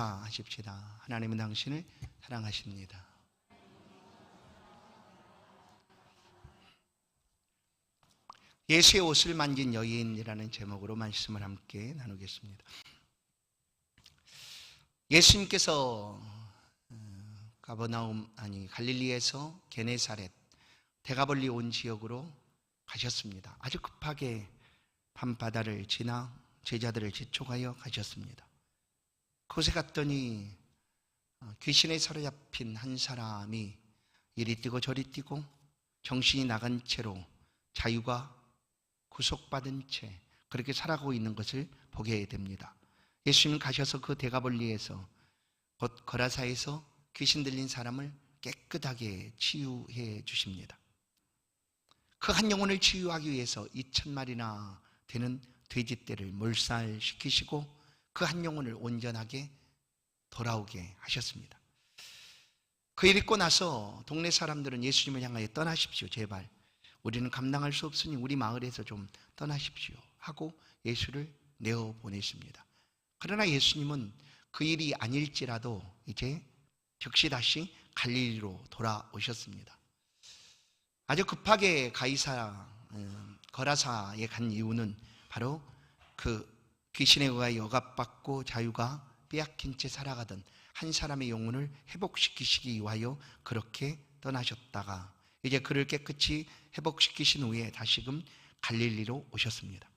하십시다. 하나님은 당신을 사랑하십니다. 예수의 옷을 만진 여인이라는 제목으로 말씀을 함께 나누겠습니다. 예수님께서 갈릴리에서 게네사렛 대가벌리 온 지역으로 가셨습니다. 아주 급하게 밤바다를 지나 제자들을 재촉하여 가셨습니다. 그곳에 갔더니 귀신에 사로잡힌 한 사람이 이리 뛰고 저리 뛰고 정신이 나간 채로 자유가 구속받은 채 그렇게 살아가고 있는 것을 보게 됩니다. 예수님은 가셔서 그 대가벌리에서 곧 거라사에서 귀신 들린 사람을 깨끗하게 치유해 주십니다. 그 한 영혼을 치유하기 위해서 2,000마리나 되는 돼지떼를 몰살시키시고 그 한 영혼을 온전하게 돌아오게 하셨습니다. 그 일 있고 나서 동네 사람들은 예수님을 향하여 떠나십시오 제발 우리는 감당할 수 없으니 우리 마을에서 좀 떠나십시오 하고 예수를 내어보냈습니다. 그러나 예수님은 그 일이 아닐지라도 이제 즉시 다시 갈릴리로 돌아오셨습니다. 아주 급하게 거라사에 간 이유는 바로 그 귀신에 의하여 억압받고 자유가 빼앗긴 채 살아가던 한 사람의 영혼을 회복시키시기 위하여 그렇게 떠나셨다가 이제 그를 깨끗이 회복시키신 후에 다시금 갈릴리로 오셨습니다.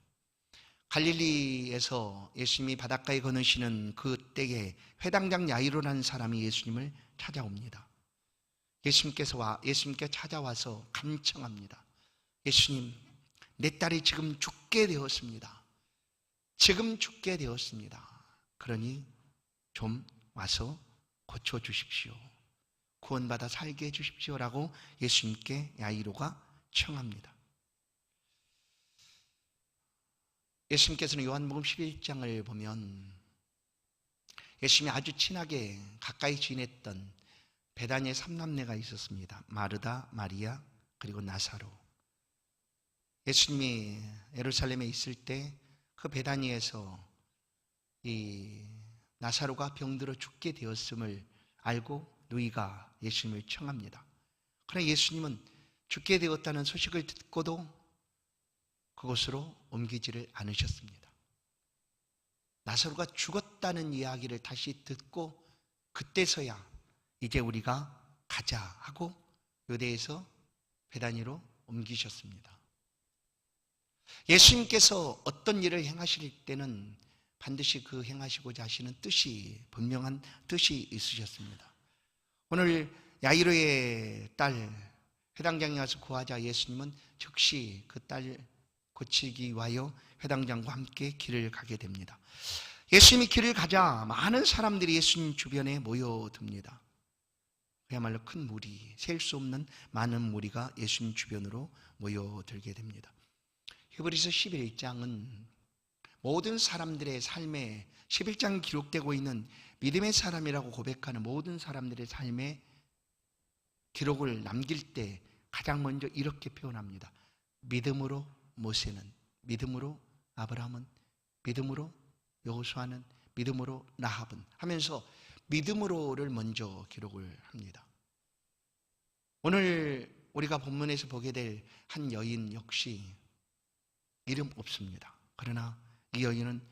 갈릴리에서 예수님이 바닷가에 거느시는 그 때에 회당장 야이로라는 사람이 예수님을 찾아옵니다. 예수님께 찾아와서 간청합니다. 예수님, 내 딸이 지금 죽게 되었습니다. 그러니 좀 와서 고쳐주십시오. 구원받아 살게 해주십시오라고 예수님께 야이로가 청합니다. 예수님께서는 요한복음 11장을 보면 예수님이 아주 친하게 가까이 지냈던 베다니의 3남매가 있었습니다. 마르다, 마리아, 그리고 나사로. 예수님이 예루살렘에 있을 때 그 베다니에서 이 나사로가 병들어 죽게 되었음을 알고 누이가 예수님을 청합니다. 그러나 예수님은 죽게 되었다는 소식을 듣고도 그곳으로 옮기지를 않으셨습니다. 나사로가 죽었다는 이야기를 다시 듣고 그때서야 이제 우리가 가자 하고 요대에서 베다니로 옮기셨습니다. 예수님께서 어떤 일을 행하실 때는 반드시 그 행하시고자 하시는 뜻이 분명한 뜻이 있으셨습니다. 오늘 야이로의 딸 회당장에 가서 구하자 예수님은 즉시 그 딸 고치기 위하여 회당장과 함께 길을 가게 됩니다. 예수님이 길을 가자 많은 사람들이 예수님 주변에 모여듭니다. 그야말로 큰 무리, 셀 수 없는 많은 무리가 예수님 주변으로 모여들게 됩니다. 히브리서 11장은 모든 사람들의 삶에 11장 기록되고 있는 믿음의 사람이라고 고백하는 모든 사람들의 삶의 기록을 남길 때 가장 먼저 이렇게 표현합니다. 믿음으로 모세는, 믿음으로 아브라함은, 믿음으로 여호수아는, 믿음으로 라합은 하면서 믿음으로를 먼저 기록을 합니다. 오늘 우리가 본문에서 보게 될 한 여인 역시 이름 없습니다. 그러나 이 여인은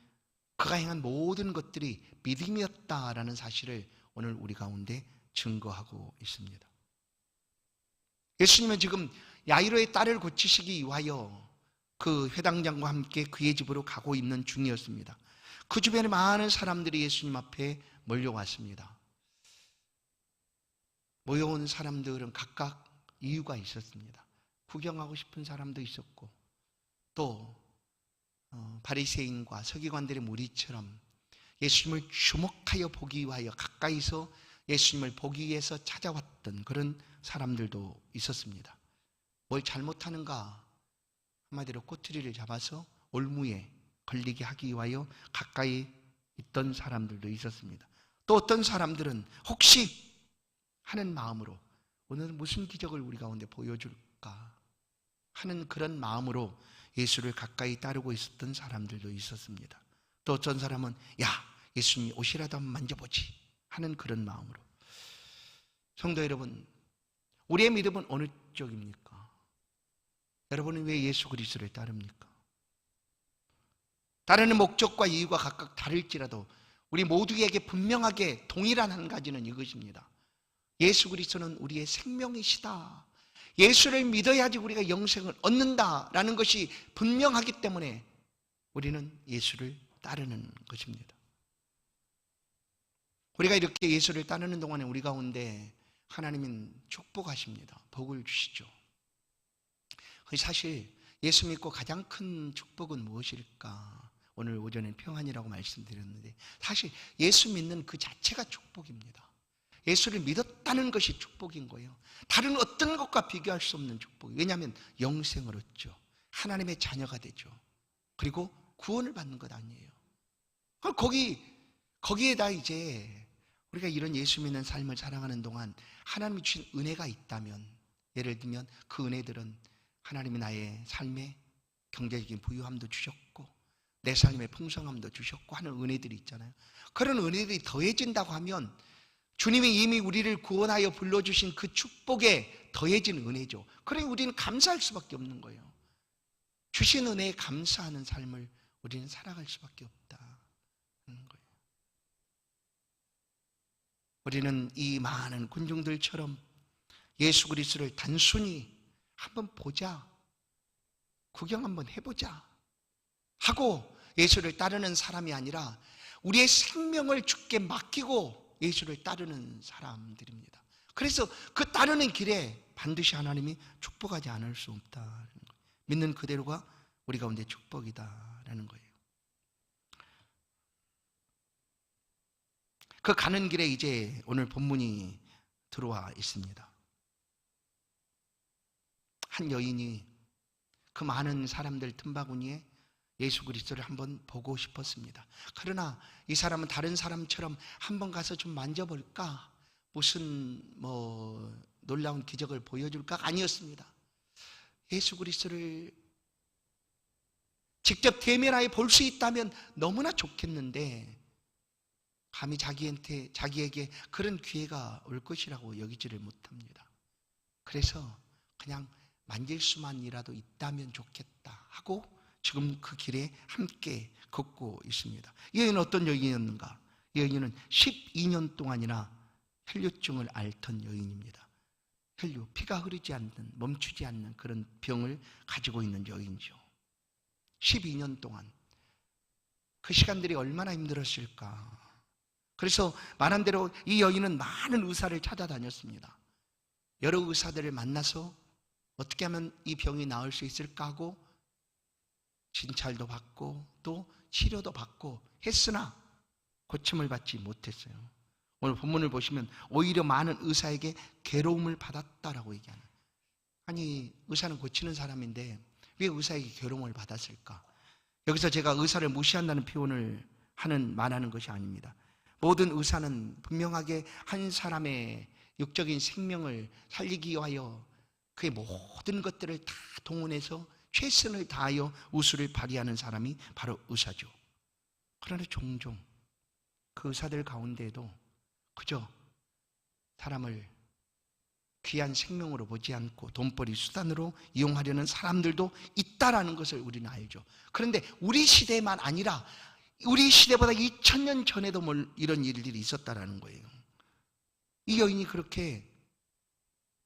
그가 행한 모든 것들이 믿음이었다라는 사실을 오늘 우리 가운데 증거하고 있습니다. 예수님은 지금 야이로의 딸을 고치시기 위하여 그 회당장과 함께 그의 집으로 가고 있는 중이었습니다. 그 주변에 많은 사람들이 예수님 앞에 몰려왔습니다. 모여온 사람들은 각각 이유가 있었습니다. 구경하고 싶은 사람도 있었고 또 바리새인과 서기관들의 무리처럼 예수님을 주목하여 보기 위하여 가까이서 예수님을 보기 위해서 찾아왔던 그런 사람들도 있었습니다. 뭘 잘못하는가 한마디로 꼬투리를 잡아서 올무에 걸리게 하기 위하여 가까이 있던 사람들도 있었습니다. 또 어떤 사람들은 혹시 하는 마음으로 오늘 무슨 기적을 우리 가운데 보여줄까 하는 그런 마음으로 예수를 가까이 따르고 있었던 사람들도 있었습니다. 또 어떤 사람은 야 예수님이 옷이라도 한번 만져보지 하는 그런 마음으로. 성도 여러분, 우리의 믿음은 어느 쪽입니까? 여러분은 왜 예수 그리스도를 따릅니까? 따르는 목적과 이유가 각각 다를지라도 우리 모두에게 분명하게 동일한 한 가지는 이것입니다. 예수 그리스도는 우리의 생명이시다. 예수를 믿어야지 우리가 영생을 얻는다라는 것이 분명하기 때문에 우리는 예수를 따르는 것입니다. 우리가 이렇게 예수를 따르는 동안에 우리 가운데 하나님은 축복하십니다. 복을 주시죠. 사실 예수 믿고 가장 큰 축복은 무엇일까? 오늘 오전에 평안이라고 말씀드렸는데 사실 예수 믿는 그 자체가 축복입니다. 예수를 믿었다는 것이 축복인 거예요. 다른 어떤 것과 비교할 수 없는 축복. 왜냐하면 영생을 얻죠. 하나님의 자녀가 되죠. 그리고 구원을 받는 것 아니에요. 거기에다 이제 우리가 이런 예수 믿는 삶을 살아가는 동안 하나님이 주신 은혜가 있다면, 예를 들면 그 은혜들은 하나님이 나의 삶에 경제적인 부유함도 주셨고 내 삶의 풍성함도 주셨고 하는 은혜들이 있잖아요. 그런 은혜들이 더해진다고 하면 주님이 이미 우리를 구원하여 불러주신 그 축복에 더해진 은혜죠. 그러니 우리는 감사할 수밖에 없는 거예요. 주신 은혜에 감사하는 삶을 우리는 살아갈 수밖에 없다는 거예요. 우리는 이 많은 군중들처럼 예수 그리스도를 단순히 한번 보자, 구경 한번 해보자 하고 예수를 따르는 사람이 아니라 우리의 생명을 주께 맡기고 예수를 따르는 사람들입니다. 그래서 그 따르는 길에 반드시 하나님이 축복하지 않을 수 없다는 거예요. 믿는 그대로가 우리 가운데 축복이다라는 거예요. 그 가는 길에 이제 오늘 본문이 들어와 있습니다. 한 여인이 그 많은 사람들 틈바구니에 예수 그리스도를 한번 보고 싶었습니다. 그러나 이 사람은 다른 사람처럼 한번 가서 좀 만져볼까? 무슨 놀라운 기적을 보여줄까? 아니었습니다. 예수 그리스도를 직접 대면하여 볼 수 있다면 너무나 좋겠는데 감히 자기에게 그런 기회가 올 것이라고 여기지를 못합니다. 그래서 그냥 만질 수만이라도 있다면 좋겠다 하고 지금 그 길에 함께 걷고 있습니다. 이 여인은 어떤 여인이었는가? 이 여인은 12년 동안이나 혈류증을 앓던 여인입니다. 혈류, 피가 흐르지 않는, 멈추지 않는 그런 병을 가지고 있는 여인이죠. 12년 동안 그 시간들이 얼마나 힘들었을까. 그래서 말한 대로 이 여인은 많은 의사를 찾아다녔습니다. 여러 의사들을 만나서 어떻게 하면 이 병이 나을 수 있을까 하고 진찰도 받고 또 치료도 받고 했으나 고침을 받지 못했어요. 오늘 본문을 보시면 오히려 많은 의사에게 괴로움을 받았다라고 얘기하는. 아니, 의사는 고치는 사람인데 왜 의사에게 괴로움을 받았을까? 여기서 제가 의사를 무시한다는 표현을 말하는 것이 아닙니다. 모든 의사는 분명하게 한 사람의 육적인 생명을 살리기 위하여 그의 모든 것들을 다 동원해서 최선을 다하여 우수를 발휘하는 사람이 바로 의사죠. 그러나 종종 그 의사들 가운데에도 그저 사람을 귀한 생명으로 보지 않고 돈벌이 수단으로 이용하려는 사람들도 있다라는 것을 우리는 알죠. 그런데 우리 시대만 아니라 우리 시대보다 2000년 전에도 이런 일들이 있었다라는 거예요. 이 여인이 그렇게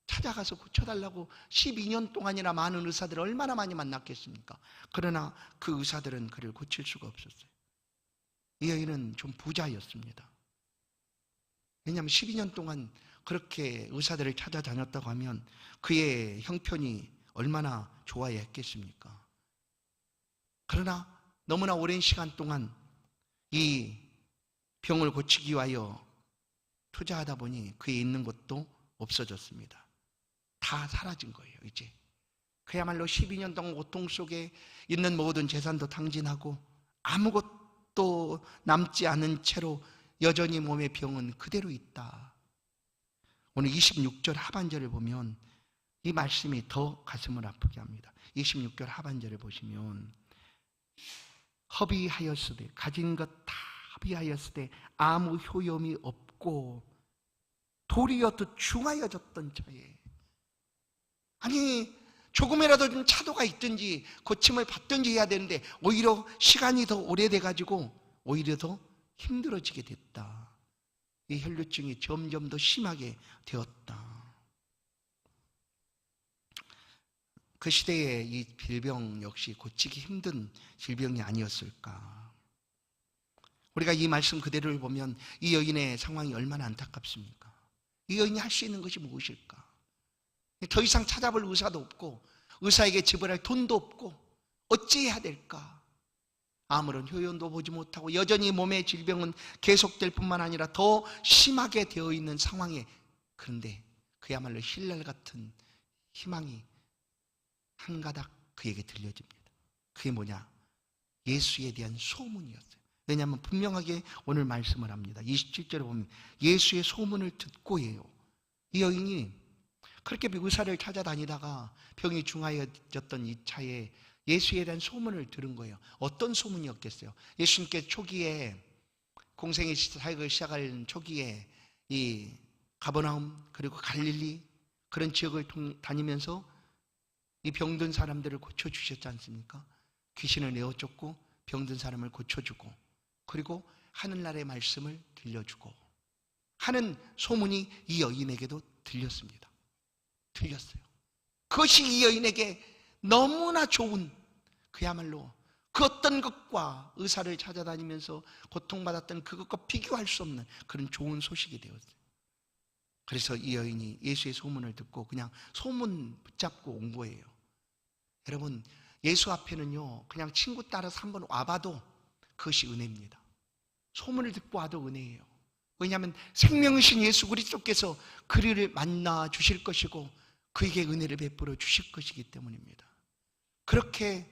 찾아가서 고쳐달라고 12년 동안이나 많은 의사들을 얼마나 많이 만났겠습니까? 그러나 그 의사들은 그를 고칠 수가 없었어요. 이 여인은 좀 부자였습니다. 왜냐하면 12년 동안 그렇게 의사들을 찾아다녔다고 하면 그의 형편이 얼마나 좋아야 했겠습니까? 그러나 너무나 오랜 시간 동안 이 병을 고치기 위하여 투자하다 보니 그에 있는 것도 없어졌습니다. 다 사라진 거예요, 이제. 그야말로 12년 동안 고통 속에 있는 모든 재산도 탕진하고 아무것도 남지 않은 채로 여전히 몸의 병은 그대로 있다. 오늘 26절 하반절을 보면 이 말씀이 더 가슴을 아프게 합니다. 26절 하반절을 보시면 허비하였으되 가진 것 다 합의하였을 때 아무 효염이 없고 도리어 더 중하여졌던 차에, 아니 조금이라도 좀 차도가 있든지 고침을 받든지 해야 되는데 오히려 시간이 더 오래돼 가지고 오히려 더 힘들어지게 됐다. 이 혈류증이 점점 더 심하게 되었다. 그 시대에 이 질병 역시 고치기 힘든 질병이 아니었을까. 우리가 이 말씀 그대로를 보면 이 여인의 상황이 얼마나 안타깝습니까? 이 여인이 할 수 있는 것이 무엇일까? 더 이상 찾아볼 의사도 없고 의사에게 지불할 돈도 없고 어찌해야 될까? 아무런 효연도 보지 못하고 여전히 몸의 질병은 계속될 뿐만 아니라 더 심하게 되어 있는 상황에, 그런데 그야말로 힐날 같은 희망이 한 가닥 그에게 들려집니다. 그게 뭐냐? 예수에 대한 소문이었어요. 왜냐하면 분명하게 오늘 말씀을 합니다. 27절에 보면 예수의 소문을 듣고예요. 이 여인이 그렇게 의사를 찾아다니다가 병이 중하여졌던 이 차에 예수에 대한 소문을 들은 거예요. 어떤 소문이었겠어요? 예수님께 초기에 공생의 사역을 시작할 초기에 이 가버나움 그리고 갈릴리 그런 지역을 다니면서 이 병든 사람들을 고쳐주셨지 않습니까? 귀신을 내어쫓고 병든 사람을 고쳐주고 그리고 하늘나라의 말씀을 들려주고 하는 소문이 이 여인에게도 들렸습니다. 들렸어요. 그것이 이 여인에게 너무나 좋은, 그야말로 그 어떤 것과 의사를 찾아다니면서 고통받았던 그것과 비교할 수 없는 그런 좋은 소식이 되었어요. 그래서 이 여인이 예수의 소문을 듣고 그냥 소문 붙잡고 온 거예요. 여러분, 예수 앞에는요 그냥 친구 따라서 한번 와봐도 그것이 은혜입니다. 소문을 듣고 와도 은혜예요. 왜냐하면 생명이신 예수 그리스도께서 그를 만나 주실 것이고 그에게 은혜를 베풀어 주실 것이기 때문입니다. 그렇게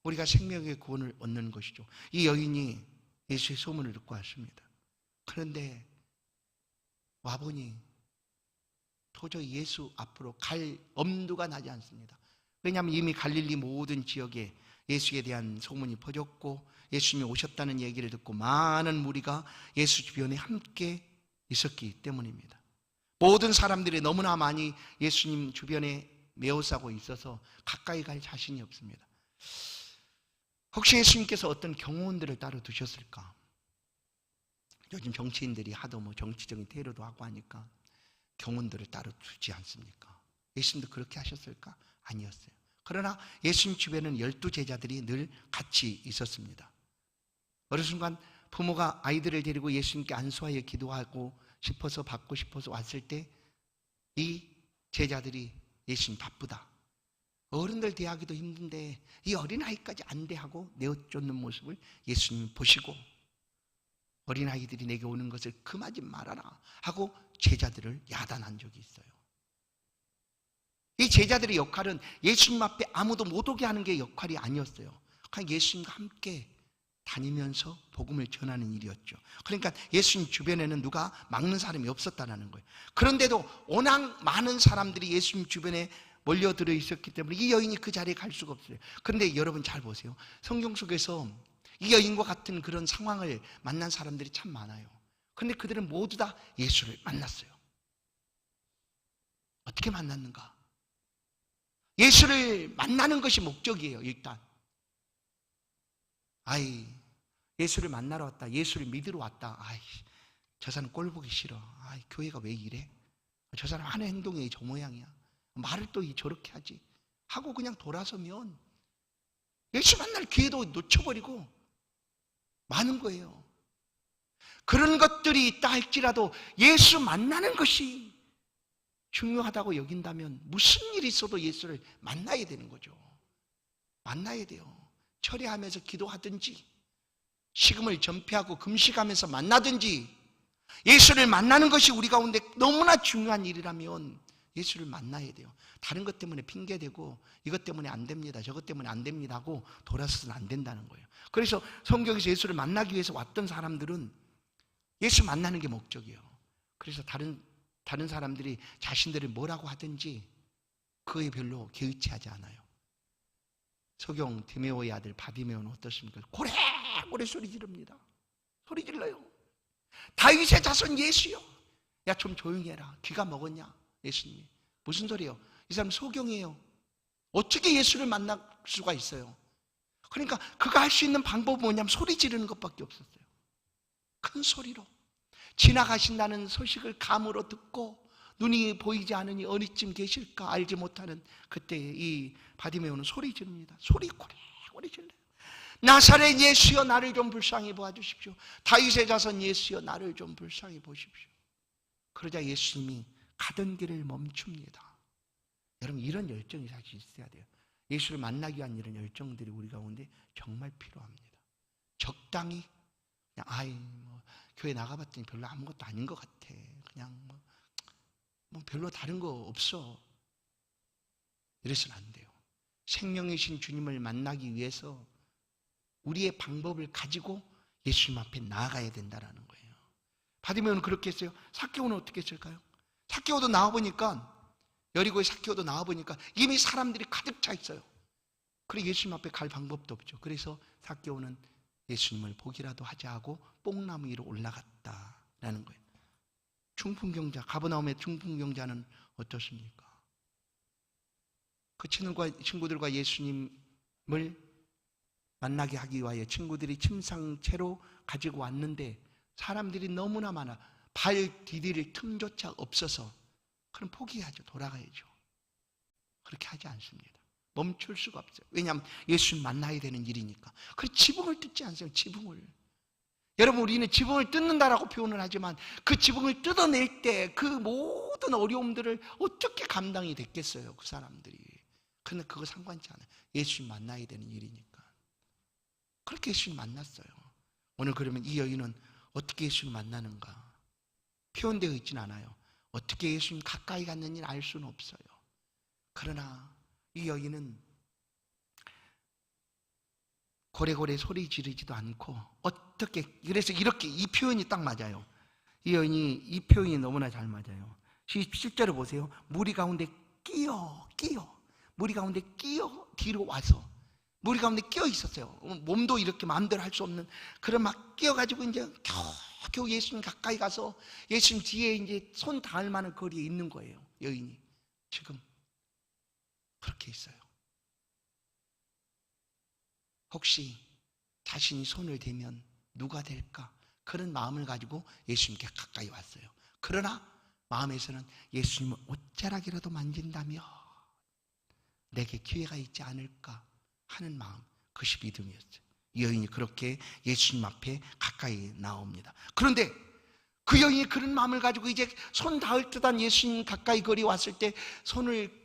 우리가 생명의 구원을 얻는 것이죠. 이 여인이 예수의 소문을 듣고 왔습니다. 그런데 와보니 도저히 예수 앞으로 갈 엄두가 나지 않습니다. 왜냐하면 이미 갈릴리 모든 지역에 예수에 대한 소문이 퍼졌고 예수님이 오셨다는 얘기를 듣고 많은 무리가 예수 주변에 함께 있었기 때문입니다. 모든 사람들이 너무나 많이 예수님 주변에 메어싸고 있어서 가까이 갈 자신이 없습니다. 혹시 예수님께서 어떤 경호원들을 따로 두셨을까? 요즘 정치인들이 하도 뭐 정치적인 테러도 하고 하니까 경호원들을 따로 두지 않습니까? 예수님도 그렇게 하셨을까? 아니었어요. 그러나 예수님 주변에는 12제자들이 늘 같이 있었습니다. 어느 순간 부모가 아이들을 데리고 예수님께 안수하여 기도하고 싶어서 받고 싶어서 왔을 때 이 제자들이 예수님 바쁘다, 어른들 대하기도 힘든데 이 어린아이까지 안 대하고 내어쫓는 모습을 예수님 보시고 어린아이들이 내게 오는 것을 금하지 말아라 하고 제자들을 야단한 적이 있어요. 이 제자들의 역할은 예수님 앞에 아무도 못 오게 하는 게 역할이 아니었어요. 그냥 예수님과 함께 다니면서 복음을 전하는 일이었죠. 그러니까 예수님 주변에는 누가 막는 사람이 없었다는 거예요. 그런데도 워낙 많은 사람들이 예수님 주변에 몰려들어 있었기 때문에 이 여인이 그 자리에 갈 수가 없어요. 그런데 여러분 잘 보세요. 성경 속에서 이 여인과 같은 그런 상황을 만난 사람들이 참 많아요. 그런데 그들은 모두 다 예수를 만났어요. 어떻게 만났는가? 예수를 만나는 것이 목적이에요. 일단 예수를 만나러 왔다, 예수를 믿으러 왔다. 저 사람 꼴 보기 싫어. 교회가 왜 이래? 저 사람 하는 행동이 저 모양이야. 말을 또 저렇게 하지 하고 그냥 돌아서면 예수 만날 기회도 놓쳐버리고 많은 거예요. 그런 것들이 있다 할지라도 예수 만나는 것이 중요하다고 여긴다면 무슨 일이 있어도 예수를 만나야 되는 거죠. 만나야 돼요. 철회하면서 기도하든지 식음을 전폐하고 금식하면서 만나든지 예수를 만나는 것이 우리 가운데 너무나 중요한 일이라면 예수를 만나야 돼요. 다른 것 때문에 핑계대고 이것 때문에 안 됩니다, 저것 때문에 안 됩니다 하고 돌아서는 안 된다는 거예요. 그래서 성경에서 예수를 만나기 위해서 왔던 사람들은 예수 만나는 게 목적이에요. 그래서 다른 사람들이 자신들을 뭐라고 하든지 그에 별로 개의치하지 않아요. 소경 디메오의 아들 바디메오는 어떻습니까? 고래고래 소리 지릅니다. 소리 질러요. 다윗의 자손 예수여. 야, 좀 조용히 해라. 귀가 먹었냐? 예수님이. 무슨 소리예요? 이 사람 소경이에요. 어떻게 예수를 만날 수가 있어요? 그러니까 그가 할 수 있는 방법은 뭐냐면 소리 지르는 것밖에 없었어요. 큰 소리로. 지나가신다는 소식을 감으로 듣고 눈이 보이지 않으니 어디쯤 계실까 알지 못하는 그때 이 바디메오는 소리 지릅니다. 소리 질러요. 나사렛 예수여, 나를 좀 불쌍히 보아주십시오. 다윗의 자손 예수여, 나를 좀 불쌍히 보십시오. 그러자 예수님이 가던 길을 멈춥니다. 여러분, 이런 열정이 사실 있어야 돼요. 예수를 만나기 위한 이런 열정들이 우리 가운데 정말 필요합니다. 적당히 그냥 교회 나가봤더니 별로 아무것도 아닌 것 같아. 그냥 뭐 별로 다른 거 없어. 이래서는 안 돼요. 생명이신 주님을 만나기 위해서 우리의 방법을 가지고 예수님 앞에 나아가야 된다는 거예요. 바디메오는 그렇게 했어요. 삭개오는 어떻게 했을까요? 삭개오도 나와보니까, 여리고의 삭개오도 나와보니까 이미 사람들이 가득 차 있어요. 그래 예수님 앞에 갈 방법도 없죠. 그래서 삭개오는 예수님을 보기라도 하자 하고 뽕나무 위로 올라갔다라는 거예요. 중풍경자, 가버나움의 중풍경자는 어떻습니까? 그 친구들과 예수님을 만나게 하기 위하여 친구들이 침상채로 가지고 왔는데 사람들이 너무나 많아 발 디딜 틈조차 없어서 그럼 포기하죠. 돌아가야죠. 그렇게 하지 않습니다. 멈출 수가 없어요. 왜냐하면 예수님 만나야 되는 일이니까. 그래서 지붕을 뜯지 않습니다. 지붕을. 여러분, 우리는 지붕을 뜯는다라고 표현을 하지만 그 지붕을 뜯어낼 때 그 모든 어려움들을 어떻게 감당이 됐겠어요, 그 사람들이. 근데 그거 상관치 않아요. 예수님 만나야 되는 일이니까. 그렇게 예수님 만났어요. 오늘 그러면 이 여인은 어떻게 예수님 만나는가? 표현되어 있지는 않아요. 어떻게 예수님 가까이 갔는지는 알 수는 없어요. 그러나 이 여인은 고래고래 소리 지르지도 않고 어떻게, 그래서 이렇게 이 표현이 딱 맞아요. 이 여인이 이 표현이 너무나 잘 맞아요. 실제로 보세요. 무리 가운데 끼어 무리 가운데 끼어 뒤로 와서 무리 가운데 끼어 있었어요. 몸도 이렇게 마음대로 할 수 없는 그런 막 끼어가지고 이제 겨우 예수님 가까이 가서 예수님 뒤에 이제 손 닿을 만한 거리에 있는 거예요. 여인이 지금 그렇게 있어요. 혹시 자신이 손을 대면 누가 될까? 그런 마음을 가지고 예수님께 가까이 왔어요. 그러나 마음에서는 예수님을 옷자락이라도 만진다면 내게 기회가 있지 않을까 하는 마음, 그것이 믿음이었어요. 이 여인이 그렇게 예수님 앞에 가까이 나옵니다. 그런데 그 여인이 그런 마음을 가지고 이제 손 닿을 듯한 예수님 가까이 거리 왔을 때 손을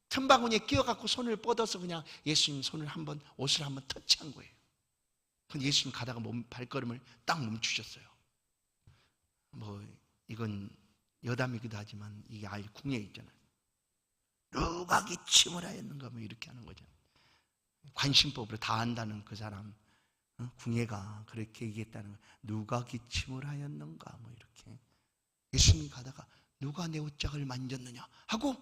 틈바구니에 끼어갖고 손을 뻗어서 그냥 예수님 손을 한번, 옷을 한번 터치한 거예요. 근데 예수님 가다가 발걸음을 딱 멈추셨어요. 이건 여담이기도 하지만 이게 궁예 있잖아요. 누가 기침을 하였는가 이렇게 하는 거죠. 관심법으로 다 안다는 그 사람, 궁예가 그렇게 얘기했다는 거예요. 누가 기침을 하였는가 이렇게. 예수님이 가다가 누가 내 옷장을 만졌느냐 하고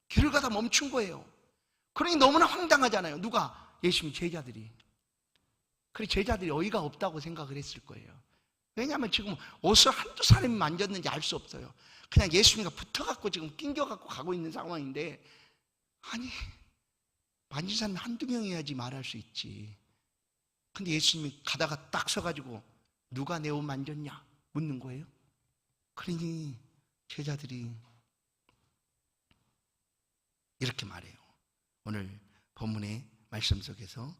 길을 가다 멈춘 거예요. 그러니 너무나 황당하잖아요. 누가? 예수님 제자들이. 그래 제자들이 어이가 없다고 생각을 했을 거예요. 왜냐하면 지금 옷을 한두 사람이 만졌는지 알 수 없어요. 그냥 예수님과 붙어갖고 지금 낑겨갖고 가고 있는 상황인데, 아니 만진 사람이 한두 명이어야지 말할 수 있지. 근데 예수님이 가다가 딱 서가지고 누가 내 옷 만졌냐 묻는 거예요. 그러니 제자들이 이렇게 말해요. 오늘 본문의 말씀 속에서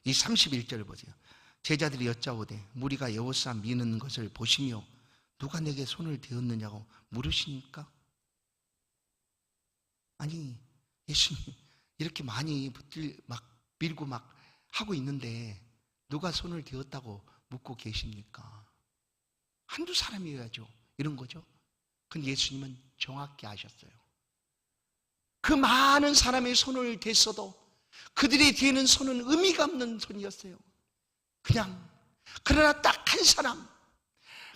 이 31절을 보세요. 제자들이 여짜오되 무리가 여호사 미는 것을 보시며 누가 내게 손을 대었느냐고 물으시니까, 아니 예수님 이렇게 많이 막 밀고 막 하고 있는데 누가 손을 대었다고 묻고 계십니까? 한두 사람이어야죠. 이런 거죠. 근데 예수님은 정확히 아셨어요. 그 많은 사람의 손을 댔어도 그들이 대는 손은 의미가 없는 손이었어요. 그러나 딱 한 사람,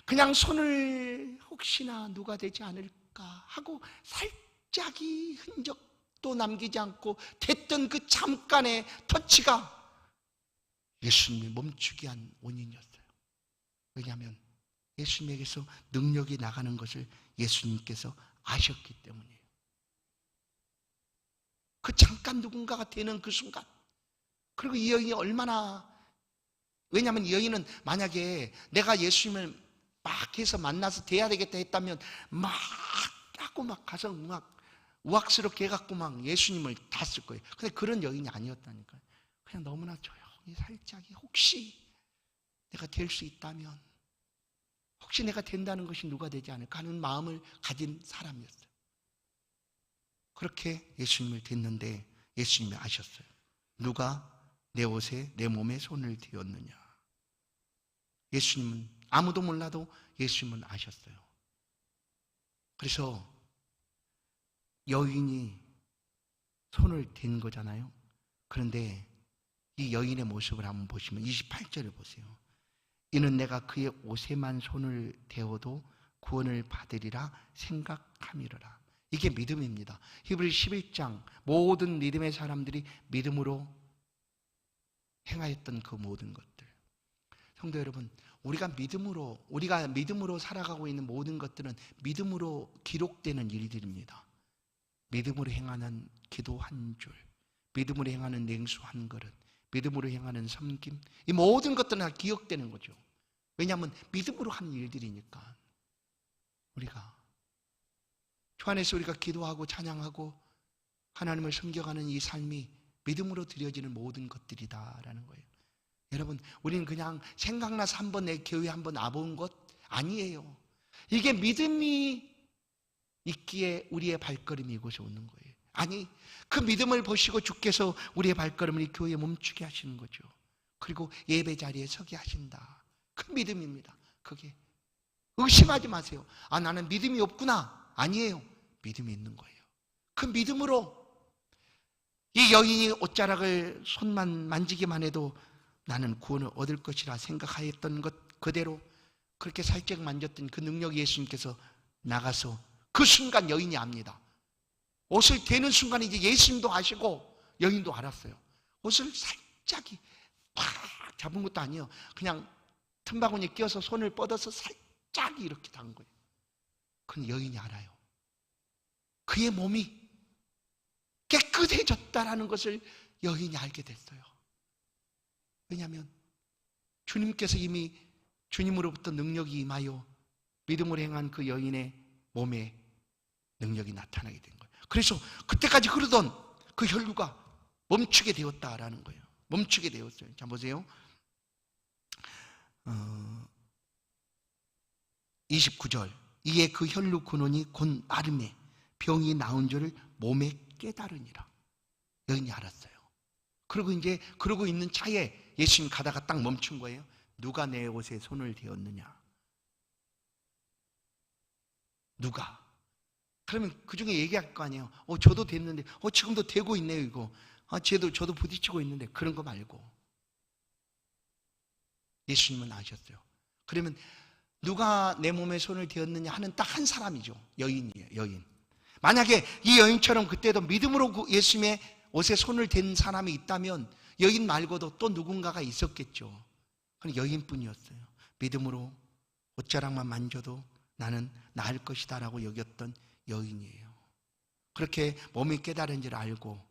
그냥 손을 혹시나 누가 되지 않을까 하고 살짝이 흔적도 남기지 않고 됐던 그 잠깐의 터치가 예수님이 멈추게 한 원인이었어요. 왜냐하면 예수님에게서 능력이 나가는 것을 예수님께서 아셨기 때문이에요. 그 잠깐 누군가가 되는 그 순간, 그리고 이 여인이 얼마나, 왜냐하면 이 여인은 만약에 내가 예수님을 막 해서 만나서 돼야 되겠다 했다면 막 하고 막 가서 막 우악스럽게 해갖고 막 예수님을 다 쓸 거예요. 근데 그런 여인이 아니었다니까요. 그냥 너무나 조용히 살짝이 혹시 내가 될 수 있다면, 혹시 내가 된다는 것이 누가 되지 않을까 하는 마음을 가진 사람이었어요. 그렇게 예수님을 댔는데 예수님이 아셨어요. 누가 내 옷에 내 몸에 손을 대었느냐. 예수님은 아무도 몰라도 예수님은 아셨어요. 그래서 여인이 손을 댄 거잖아요. 그런데 이 여인의 모습을 한번 보시면 28절을 보세요. 이는 내가 그의 옷에만 손을 대어도 구원을 받으리라 생각함이로라. 이게 믿음입니다. 히브리서 11장 모든 믿음의 사람들이 믿음으로 행하였던 그 모든 것들. 성도 여러분, 우리가 믿음으로 살아가고 있는 모든 것들은 믿음으로 기록되는 일들입니다. 믿음으로 행하는 기도 한 줄, 믿음으로 행하는 냉수 한 그릇, 믿음으로 행하는 섬김, 이 모든 것들은 다 기억되는 거죠. 왜냐하면 믿음으로 하는 일들이니까. 우리가 주 안에서 우리가 기도하고 찬양하고 하나님을 섬겨가는 이 삶이 믿음으로 드려지는 모든 것들이다라는 거예요. 여러분, 우리는 그냥 생각나서 한번 내 교회 한번 와본 것 아니에요. 이게 믿음이 있기에 우리의 발걸음이 이곳에 오는 거예요. 아니, 그 믿음을 보시고 주께서 우리의 발걸음을 이 교회에 멈추게 하시는 거죠. 그리고 예배 자리에 서게 하신다. 그 믿음입니다. 그게 의심하지 마세요. 아, 나는 믿음이 없구나. 아니에요. 믿음이 있는 거예요. 그 믿음으로 이 여인이 옷자락을 손만 만지기만 해도 나는 구원을 얻을 것이라 생각하였던 것 그대로 그렇게 살짝 만졌던 그 능력이 예수님께서 나가서 그 순간 여인이 압니다. 옷을 대는 순간 이제 예수님도 아시고 여인도 알았어요. 옷을 살짝이 팍 잡은 것도 아니에요. 그냥 틈바구니에 끼워서 손을 뻗어서 살짝 이렇게 단 거예요. 그건 여인이 알아요. 그의 몸이 깨끗해졌다라는 것을 여인이 알게 됐어요. 왜냐하면 주님께서 이미 주님으로부터 능력이 임하여 믿음으로 행한 그 여인의 몸에 능력이 나타나게 된 거예요. 그래서 그때까지 흐르던 그 혈류가 멈추게 되었다라는 거예요. 멈추게 되었어요. 자, 보세요. 29절. 이에 그 혈류 근원이 곧 마름에 병이 나은 줄을 몸에 깨달으니라. 여인이 알았어요. 그리고 이제 그러고 있는 차에 예수님 가다가 딱 멈춘 거예요. 누가 내 옷에 손을 대었느냐? 누가? 그러면 그 중에 얘기할 거 아니에요. 저도 됐는데, 지금도 되고 있네요, 이거. 저도 부딪히고 있는데, 그런 거 말고. 예수님은 아셨어요. 그러면 누가 내 몸에 손을 대었느냐 하는 딱 한 사람이죠. 여인이에요, 여인. 만약에 이 여인처럼 그때도 믿음으로 예수님의 옷에 손을 댄 사람이 있다면 여인 말고도 또 누군가가 있었겠죠. 그건 여인뿐이었어요. 믿음으로 옷자락만 만져도 나는 나을 것이다 라고 여겼던 여인이에요. 그렇게 몸이 깨달은 줄 알고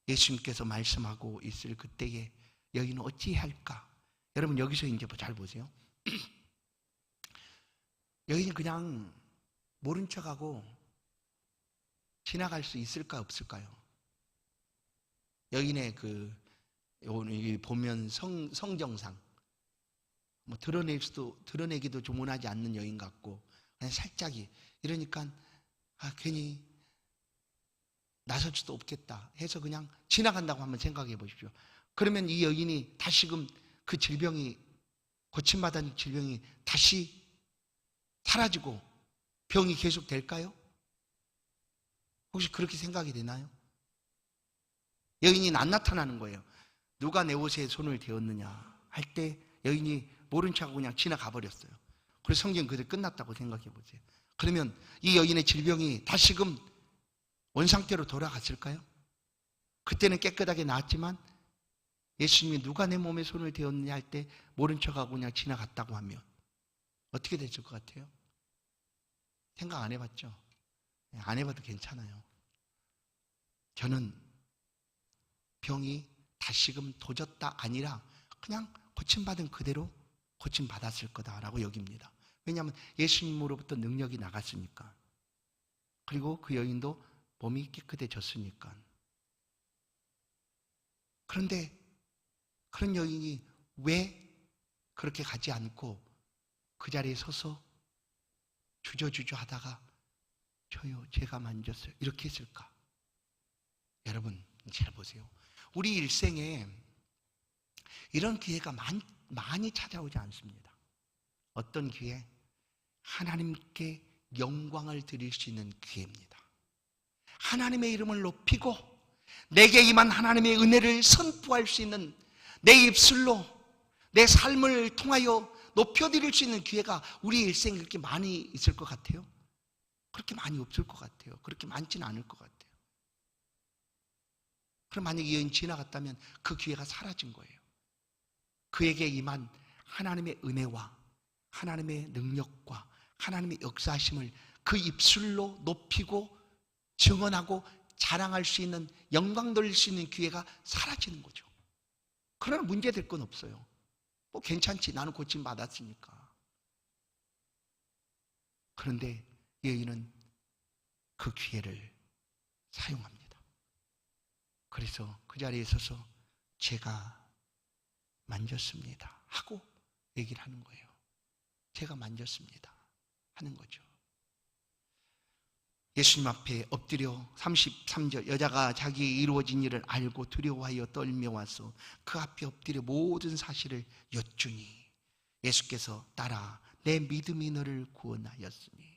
예수님께서 말씀하고 있을 그때에 여인은 어찌해야 할까? 여러분 여기서 이제 잘 보세요. 여인이 그냥 모른 척하고 지나갈 수 있을까 없을까요? 여인의 오늘 보면 성정상 뭐 드러내기도 좀 원하지 않는 여인 같고 그냥 살짝이 이러니까 괜히 나설 수도 없겠다 해서 그냥 지나간다고 한번 생각해 보십시오. 그러면 이 여인이 다시금 그 질병이 고침받은 질병이 다시 사라지고 병이 계속 될까요? 혹시 그렇게 생각이 되나요? 여인이 안 나타나는 거예요. 누가 내 옷에 손을 대었느냐 할 때 여인이 모른 척하고 그냥 지나가 버렸어요. 그래서 성경 그대로 끝났다고 생각해 보세요. 그러면 이 여인의 질병이 다시금 원상태로 돌아갔을까요? 그때는 깨끗하게 나았지만 예수님이 누가 내 몸에 손을 대었느냐 할 때 모른 척하고 그냥 지나갔다고 하면 어떻게 됐을 것 같아요? 생각 안 해봤죠? 안 해봐도 괜찮아요. 저는 병이 다시금 도졌다 아니라 그냥 고침받은 그대로 고침받았을 거다라고 여깁니다. 왜냐하면 예수님으로부터 능력이 나갔으니까. 그리고 그 여인도 몸이 깨끗해졌으니까. 그런데 그런 여인이 왜 그렇게 가지 않고 그 자리에 서서 주저주저 하다가 저요, 제가 만졌어요, 이렇게 했을까? 여러분 잘 보세요. 우리 일생에 이런 기회가 많이 찾아오지 않습니다. 어떤 기회? 하나님께 영광을 드릴 수 있는 기회입니다. 하나님의 이름을 높이고 내게 임한 하나님의 은혜를 선포할 수 있는, 내 입술로 내 삶을 통하여 높여드릴 수 있는 기회가 우리 일생에 그렇게 많이 있을 것 같아요? 그렇게 많이 없을 것 같아요. 그렇게 많지는 않을 것 같아요. 그럼 만약 이 여인 지나갔다면 그 기회가 사라진 거예요. 그에게 임한 하나님의 은혜와 하나님의 능력과 하나님의 역사하심을 그 입술로 높이고 증언하고 자랑할 수 있는, 영광 돌릴 수 있는 기회가 사라지는 거죠. 그러나 문제될 건 없어요. 뭐 괜찮지, 나는 고침 받았으니까. 그런데 여인은 그 기회를 사용합니다. 그래서 그 자리에 서서 제가 만졌습니다 하고 얘기를 하는 거예요. 제가 만졌습니다 하는 거죠. 예수님 앞에 엎드려 33절, 여자가 자기의 이루어진 일을 알고 두려워하여 떨며 와서 그 앞에 엎드려 모든 사실을 여쭈니 예수께서 따라 내 믿음이 너를 구원하였으니.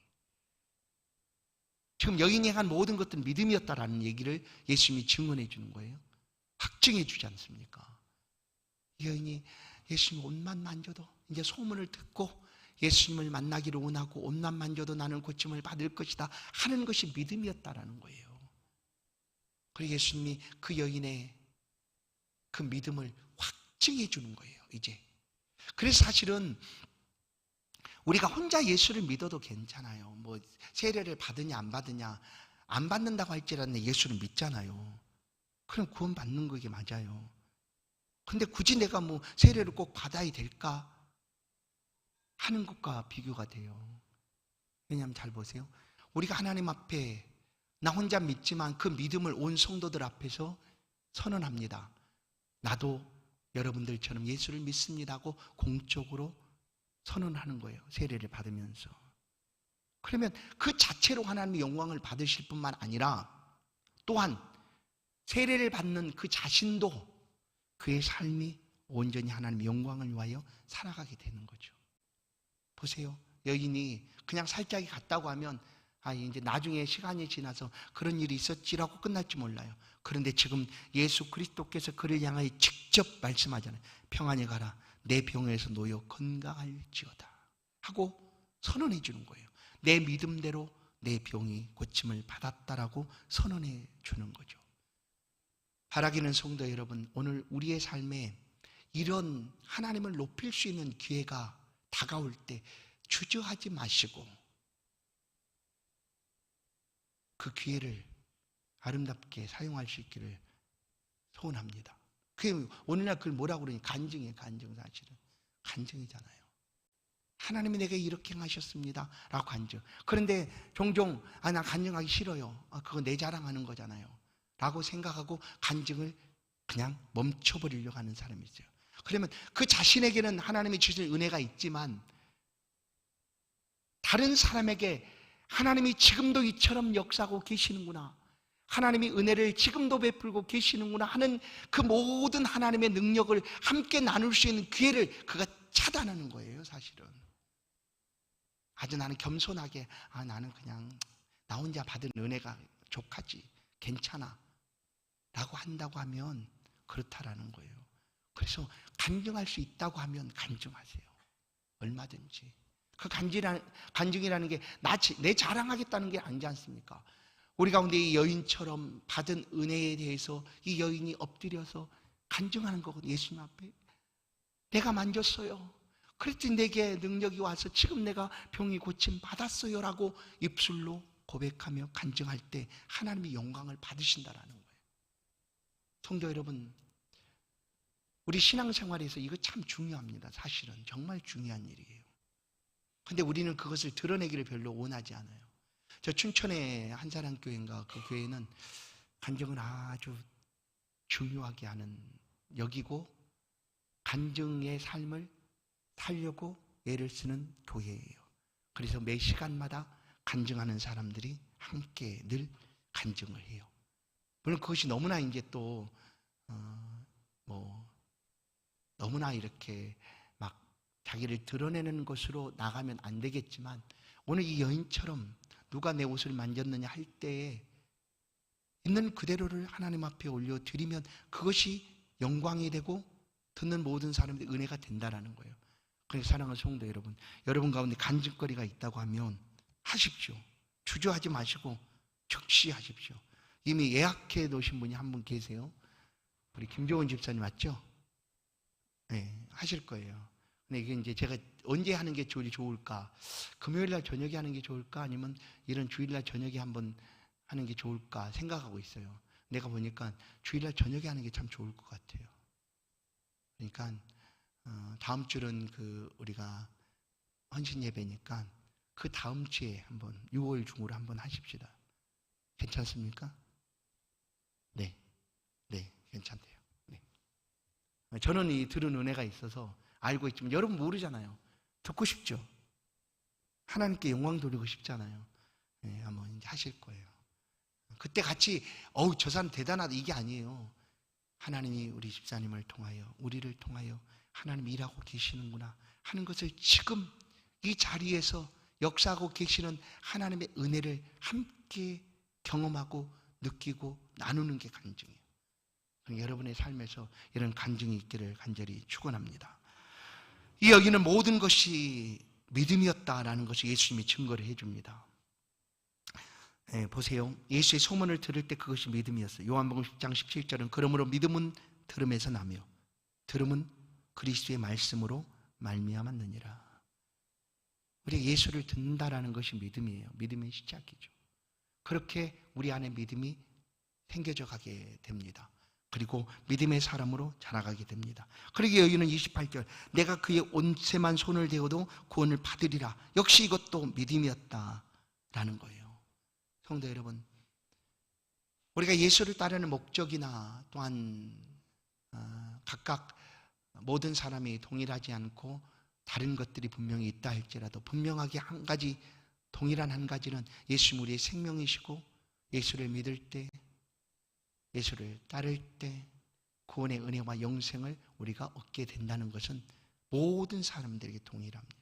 지금 여인이 한 모든 것들은 믿음이었다라는 얘기를 예수님이 증언해 주는 거예요. 확증해 주지 않습니까? 여인이 예수님 옷만 만져도, 이제 소문을 듣고 예수님을 만나기를 원하고 옷만 만져도 나는 고침을 받을 것이다 하는 것이 믿음이었다라는 거예요. 그리고 예수님이 그 여인의 그 믿음을 확증해 주는 거예요, 이제. 그래서 사실은 우리가 혼자 예수를 믿어도 괜찮아요. 뭐 세례를 받으냐 안 받으냐, 안 받는다고 할지라도 예수를 믿잖아요. 그럼 구원 받는 거게 맞아요. 근데 굳이 내가 뭐 세례를 꼭 받아야 될까 하는 것과 비교가 돼요. 왜냐하면 잘 보세요. 우리가 하나님 앞에 나 혼자 믿지만 그 믿음을 온 성도들 앞에서 선언합니다. 나도 여러분들처럼 예수를 믿습니다 하고 공적으로 선언하는 거예요. 세례를 받으면서. 그러면 그 자체로 하나님의 영광을 받으실 뿐만 아니라 또한 세례를 받는 그 자신도 그의 삶이 온전히 하나님의 영광을 위하여 살아가게 되는 거죠. 보세요. 여인이 그냥 살짝이 갔다고 하면 이제 나중에 시간이 지나서 그런 일이 있었지라고 끝날지 몰라요. 그런데 지금 예수 그리스도께서 그를 향하여 직접 말씀하잖아요. 평안히 가라. 내 병에서 놓여 건강할지어다 하고 선언해 주는 거예요. 내 믿음대로 내 병이 고침을 받았다라고 선언해 주는 거죠. 바라기는 성도 여러분, 오늘 우리의 삶에 이런 하나님을 높일 수 있는 기회가 다가올 때 주저하지 마시고 그 기회를 아름답게 사용할 수 있기를 소원합니다. 그게 오늘날 그걸 뭐라고 그러니? 간증이에요. 간증. 사실은 간증이잖아요. 하나님이 내게 이렇게 하셨습니다 라고 간증. 그런데 종종 나 간증하기 싫어요. 그거 내 자랑하는 거잖아요 라고 생각하고 간증을 그냥 멈춰버리려고 하는 사람이 있어요. 그러면 그 자신에게는 하나님이 주신 은혜가 있지만 다른 사람에게 하나님이 지금도 이처럼 역사하고 계시는구나, 하나님이 은혜를 지금도 베풀고 계시는구나 하는 그 모든 하나님의 능력을 함께 나눌 수 있는 기회를 그가 차단하는 거예요. 사실은 아주 나는 겸손하게 나는 그냥 나 혼자 받은 은혜가 족하지, 괜찮아 라고 한다고 하면 그렇다라는 거예요. 그래서 간증할 수 있다고 하면 간증하세요. 얼마든지. 그 간증이라는 게 내 자랑하겠다는 게 아니지 않습니까? 우리 가운데 이 여인처럼 받은 은혜에 대해서 이 여인이 엎드려서 간증하는 거거든요. 예수님 앞에 내가 만졌어요. 그랬더니 내게 능력이 와서 지금 내가 병이 고침 받았어요 라고 입술로 고백하며 간증할 때 하나님이 영광을 받으신다라는 거예요. 성도 여러분, 우리 신앙생활에서 이거 참 중요합니다. 사실은 정말 중요한 일이에요. 근데 우리는 그것을 드러내기를 별로 원하지 않아요. 저 춘천의 한사랑교회인가, 그 교회는 간증을 아주 중요하게 하는, 여기고 간증의 삶을 살려고 애를 쓰는 교회예요. 그래서 매 시간마다 간증하는 사람들이 함께 늘 간증을 해요. 물론 그것이 너무나 이제 또 너무나 이렇게 막 자기를 드러내는 것으로 나가면 안 되겠지만, 오늘 이 여인처럼 누가 내 옷을 만졌느냐 할 때에 있는 그대로를 하나님 앞에 올려드리면 그것이 영광이 되고 듣는 모든 사람들이 은혜가 된다라는 거예요. 그래서 사랑하는 성도 여러분, 여러분 가운데 간증거리가 있다고 하면 하십시오. 주저하지 마시고 즉시 하십시오. 이미 예약해 놓으신 분이 한 분 계세요. 우리 김종원 집사님 맞죠? 네, 하실 거예요. 근데 이게 이제 제가 언제 하는 게 좋을까? 금요일 날 저녁에 하는 게 좋을까? 아니면 이런 주일 날 저녁에 한번 하는 게 좋을까 생각하고 있어요. 내가 보니까 주일 날 저녁에 하는 게 참 좋을 것 같아요. 그러니까 다음 주는 우리가 헌신 예배니까 그 다음 주에 한번 6월 중으로 한번 하십시다. 괜찮습니까? 네, 괜찮대요. 네. 저는 이 들은 은혜가 있어서 알고 있지만 여러분 모르잖아요. 듣고 싶죠? 하나님께 영광 돌리고 싶잖아요. 네, 한번 이제 하실 거예요. 그때 같이 저 사람 대단하다 이게 아니에요. 하나님이 우리 집사님을 통하여, 우리를 통하여 하나님이 일하고 계시는구나 하는 것을 지금 이 자리에서 역사하고 계시는 하나님의 은혜를 함께 경험하고 느끼고 나누는 게 간증이에요. 여러분의 삶에서 이런 간증이 있기를 간절히 축원합니다. 이 여기는 모든 것이 믿음이었다라는 것을 예수님이 증거를 해줍니다. 보세요. 예수의 소문을 들을 때 그것이 믿음이었어요. 요한복음 10장 17절은 그러므로 믿음은 들음에서 나며 들음은 그리스도의 말씀으로 말미암았느니라. 우리가 예수를 듣는다라는 것이 믿음이에요. 믿음의 시작이죠. 그렇게 우리 안에 믿음이 생겨져 가게 됩니다. 그리고 믿음의 사람으로 자라가게 됩니다. 그러기에 여기는 28절 내가 그의 온세만 손을 대어도 구원을 받으리라. 역시 이것도 믿음이었다라는 거예요. 성도 여러분, 우리가 예수를 따르는 목적이나 또한 각각 모든 사람이 동일하지 않고 다른 것들이 분명히 있다 할지라도 분명하게 한 가지, 동일한 한 가지는 예수님 우리의 생명이시고 예수를 믿을 때, 예수를 따를 때 구원의 은혜와 영생을 우리가 얻게 된다는 것은 모든 사람들에게 동일합니다.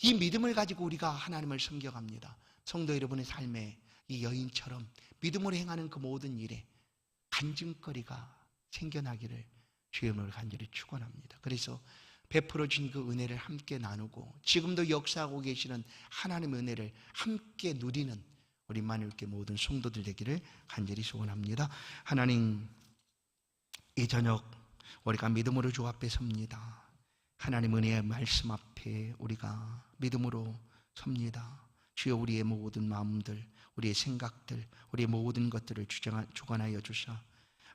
이 믿음을 가지고 우리가 하나님을 섬겨갑니다. 성도 여러분의 삶에 이 여인처럼 믿음으로 행하는 그 모든 일에 간증거리가 생겨나기를 주님을 간절히 축원합니다. 그래서 베풀어 준 그 은혜를 함께 나누고 지금도 역사하고 계시는 하나님의 은혜를 함께 누리는 우리 만일교회 모든 성도들 되기를 간절히 소원합니다. 하나님, 이 저녁 우리가 믿음으로 주 앞에 섭니다. 하나님 은혜의 말씀 앞에 우리가 믿음으로 섭니다. 주여 우리의 모든 마음들, 우리의 생각들, 우리의 모든 것들을 주관하여 주사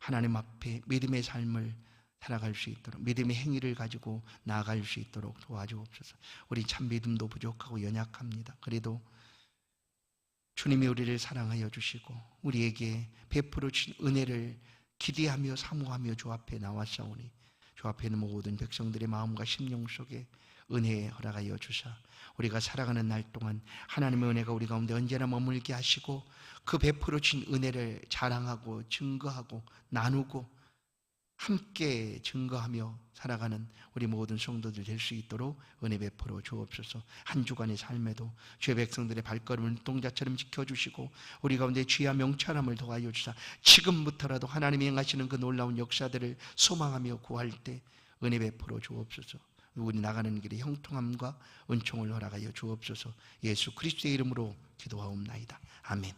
하나님 앞에 믿음의 삶을 살아갈 수 있도록, 믿음의 행위를 가지고 나아갈 수 있도록 도와주옵소서. 우리 참 믿음도 부족하고 연약합니다. 그래도 주님이 우리를 사랑하여 주시고 우리에게 베풀어 주신 은혜를 기대하며 사모하며 주 앞에 나왔사오니 주 앞에 있는 모든 백성들의 마음과 심령 속에 은혜에 허락하여 주사 우리가 살아가는 날 동안 하나님의 은혜가 우리 가운데 언제나 머물게 하시고 그 베풀어 주신 은혜를 자랑하고 증거하고 나누고 함께 증거하며 살아가는 우리 모든 성도들 될 수 있도록 은혜 베풀어 주옵소서. 한 주간의 삶에도 주의 백성들의 발걸음을 눈동자처럼 지켜주시고 우리 가운데 주의 명철함을 더하여 주사 지금부터라도 하나님이 행하시는 그 놀라운 역사들을 소망하며 구할 때 은혜 베풀어 주옵소서. 우리 나가는 길에 형통함과 은총을 허락하여 주옵소서. 예수 그리스도의 이름으로 기도하옵나이다. 아멘.